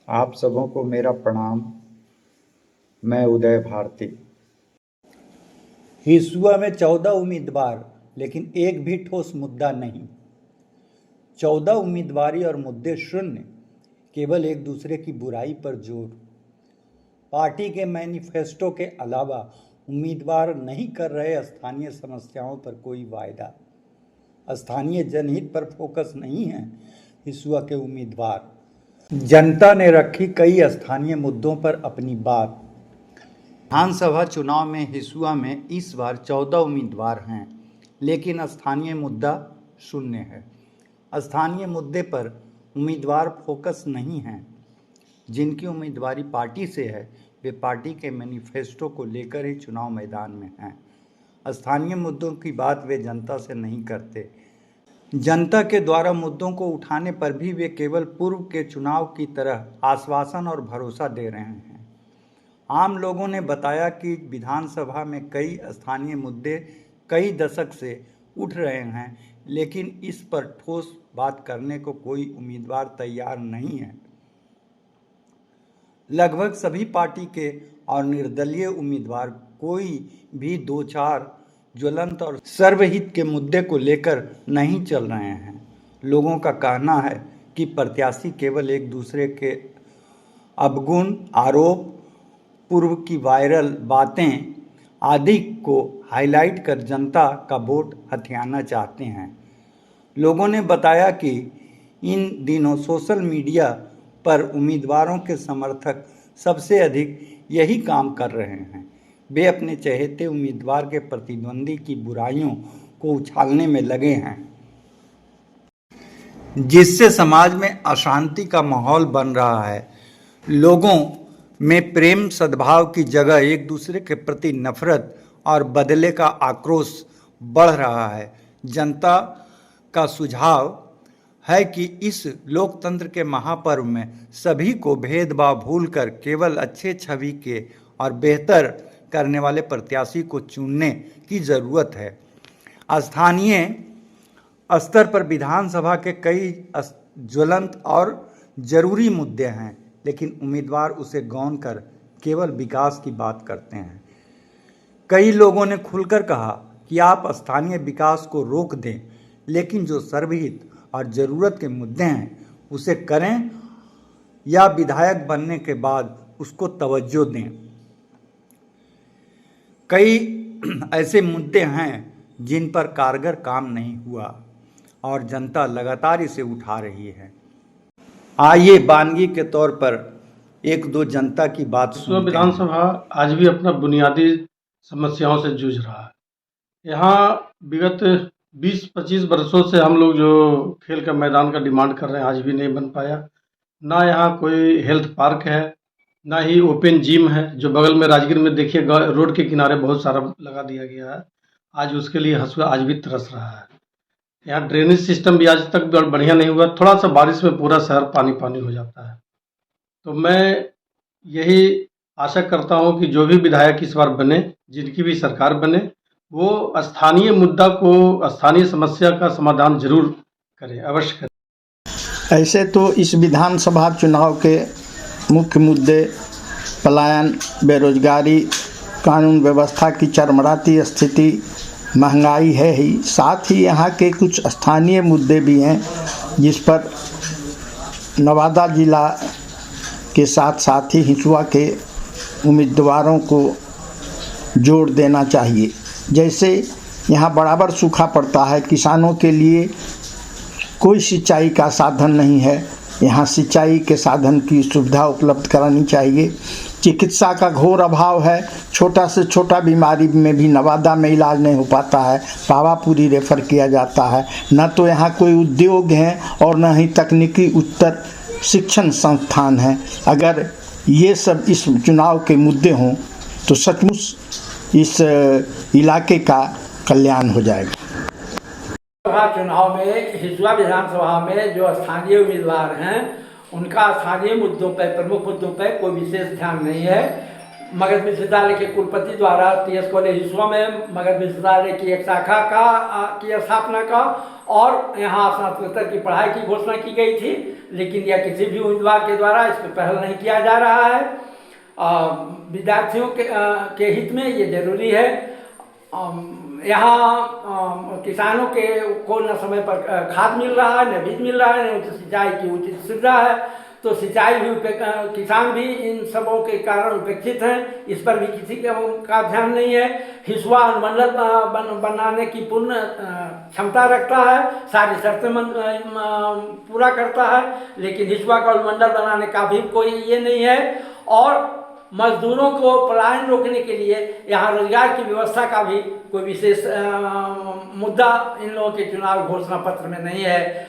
आप सबों को मेरा प्रणाम। मैं उदय भारती। हिसुआ में 14 उम्मीदवार, लेकिन एक भी ठोस मुद्दा नहीं। 14 उम्मीदवारी और मुद्दे शून्य, केवल एक दूसरे की बुराई पर जोर। पार्टी के मैनिफेस्टो के अलावा उम्मीदवार नहीं कर रहे स्थानीय समस्याओं पर कोई वायदा। स्थानीय जनहित पर फोकस नहीं है हिसुआ के उम्मीदवार। जनता ने रखी कई स्थानीय मुद्दों पर अपनी बात। विधानसभा चुनाव में हिसुआ में इस बार 14 उम्मीदवार हैं, लेकिन स्थानीय मुद्दा शून्य है। स्थानीय मुद्दे पर उम्मीदवार फोकस नहीं हैं। जिनकी उम्मीदवारी पार्टी से है, वे पार्टी के मैनिफेस्टो को लेकर ही चुनाव मैदान में हैं। स्थानीय मुद्दों की बात वे जनता से नहीं करते। जनता के द्वारा मुद्दों को उठाने पर भी वे केवल पूर्व के चुनाव की तरह आश्वासन और भरोसा दे रहे हैं। आम लोगों ने बताया कि विधानसभा में कई स्थानीय मुद्दे कई दशक से उठ रहे हैं, लेकिन इस पर ठोस बात करने को कोई उम्मीदवार तैयार नहीं है। लगभग सभी पार्टी के और निर्दलीय उम्मीदवार कोई भी दो चार ज्वलंत और सर्वहित के मुद्दे को लेकर नहीं चल रहे हैं। लोगों का कहना है कि प्रत्याशी केवल एक दूसरे के अवगुण, आरोप, पूर्व की वायरल बातें आदि को हाईलाइट कर जनता का वोट हथियाना चाहते हैं। लोगों ने बताया कि इन दिनों सोशल मीडिया पर उम्मीदवारों के समर्थक सबसे अधिक यही काम कर रहे हैं। वे अपने चहेते उम्मीदवार के प्रतिद्वंदी की बुराइयों को उछालने में लगे हैं, जिससे समाज में अशांति का माहौल बन रहा है। लोगों में प्रेम सद्भाव की जगह एक दूसरे के प्रति नफरत और बदले का आक्रोश बढ़ रहा है। जनता का सुझाव है कि इस लोकतंत्र के महापर्व में सभी को भेदभाव भूलकर केवल अच्छे छवि के और बेहतर करने वाले प्रत्याशी को चुनने की जरूरत है। स्थानीय स्तर पर विधानसभा के कई ज्वलंत और जरूरी मुद्दे हैं, लेकिन उम्मीदवार उसे गौन कर केवल विकास की बात करते हैं। कई लोगों ने खुलकर कहा कि आप स्थानीय विकास को रोक दें, लेकिन जो सर्वहित और ज़रूरत के मुद्दे हैं उसे करें या विधायक बनने के बाद उसको तवज्जो दें। कई ऐसे मुद्दे हैं जिन पर कारगर काम नहीं हुआ और जनता लगातार इसे उठा रही है। आइए बानगी के तौर पर एक दो जनता की बात सुनते हैं। विधानसभा आज भी अपना बुनियादी समस्याओं से जूझ रहा है। यहाँ विगत 20-25 वर्षों से हम लोग जो खेल का मैदान का डिमांड कर रहे हैं, आज भी नहीं बन पाया। ना यहाँ कोई हेल्थ पार्क है, ना ही ओपन जिम है। जो बगल में राजगीर में देखिए, रोड के किनारे बहुत सारा लगा दिया गया है। आज उसके लिए हसुआ आज भी तरस रहा है। यहाँ ड्रेनेज सिस्टम भी आज तक बढ़िया नहीं हुआ। थोड़ा सा बारिश में पूरा शहर पानी पानी हो जाता है। तो मैं यही आशा करता हूं कि जो भी विधायक इस बार बने, जिनकी भी सरकार बने, वो स्थानीय मुद्दा को, स्थानीय समस्या का समाधान जरूर करें, अवश्य करें। ऐसे तो इस विधानसभा चुनाव के मुख्य मुद्दे पलायन, बेरोजगारी, कानून व्यवस्था की चरमराती स्थिति, महंगाई है ही। साथ ही यहाँ के कुछ स्थानीय मुद्दे भी हैं जिस पर नवादा जिला के साथ साथ ही हिसुआ के उम्मीदवारों को जोड़ देना चाहिए। जैसे यहाँ बराबर सूखा पड़ता है, किसानों के लिए कोई सिंचाई का साधन नहीं है। यहाँ सिंचाई के साधन की सुविधा उपलब्ध करानी चाहिए। चिकित्सा का घोर अभाव है। छोटा से छोटा बीमारी में भी नवादा में इलाज नहीं हो पाता है, पावापुरी रेफर किया जाता है। न तो यहाँ कोई उद्योग हैं और न ही तकनीकी उत्तर शिक्षण संस्थान है। अगर ये सब इस चुनाव के मुद्दे हों तो सचमुच इस इलाके का कल्याण हो जाएगा। चुनाव में हिसुआ विधानसभा में जो स्थानीय उम्मीदवार हैं, उनका स्थानीय मुद्दों पर, प्रमुख मुद्दों पर कोई विशेष ध्यान नहीं है। मगध विश्वविद्यालय के कुलपति द्वारा टीएस कॉलेज हिसुआ में मगध विश्वविद्यालय की एक शाखा की स्थापना का और यहाँ स्नातकोत्तर की पढ़ाई की घोषणा की गई थी, लेकिन यह किसी भी उम्मीदवार के द्वारा इस पर पहल नहीं किया जा रहा है। विद्यार्थियों के हित में ये जरूरी है। यहाँ किसानों को न समय पर खाद मिल रहा है, न बीज मिल रहा है, न उचित सिंचाई की उचित सुविधा है। तो सिंचाई भी किसान भी इन सबों के कारण उपेक्षित हैं, इस पर भी किसी का ध्यान नहीं है। हिसुआ अनुमंडल बनाने की पूर्ण क्षमता रखता है, सारी शर्तें पूरा करता है, लेकिन हिसुआ का अनुमंडल बनाने का भी कोई ये नहीं है। और मजदूरों को पलायन रोकने के लिए यहाँ रोजगार की व्यवस्था का भी कोई विशेष मुद्दा इन लोगों के चुनाव घोषणा पत्र में नहीं है।